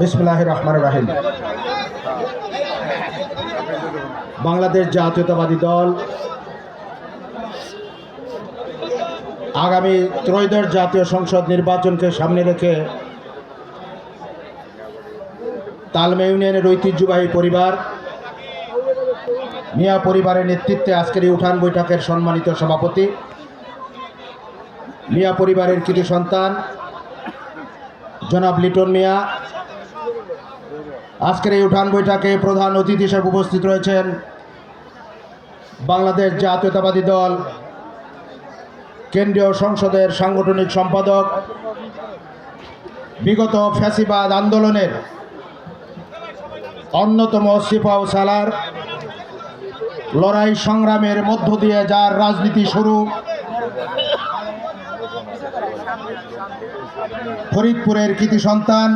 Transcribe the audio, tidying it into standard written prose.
বিসমিল্লাহির রহমানির রহিম। বাংলাদেশ জাতীয়তাবাদী দল আগামী ত্রয়োদশ জাতীয় সংসদ নির্বাচনকে সামনে রেখে তালমা ইউনিয়নের ঐতিহ্যবাহী পরিবার মিয়া পরিবারের নেতৃত্বে আজকের এই উঠান বৈঠকের সম্মানিত সভাপতি, মিয়া পরিবারের কৃতি সন্তান জনাব লিটন মিয়া, আজকের এই উঠান বৈঠকে প্রধান অতিথি হিসেবে উপস্থিত রয়েছেন বাংলাদেশ জাতীয়তাবাদী দল কেন্দ্রীয় সংসদের সাংগঠনিক সম্পাদক, বিগত ফ্যাসিবাদ আন্দোলনের অন্যতম সিপাহ সালার লড়াই সংগ্রামের মধ্য দিয়ে যার রাজনীতি শুরু, ফরিদপুরের কৃতি সন্তান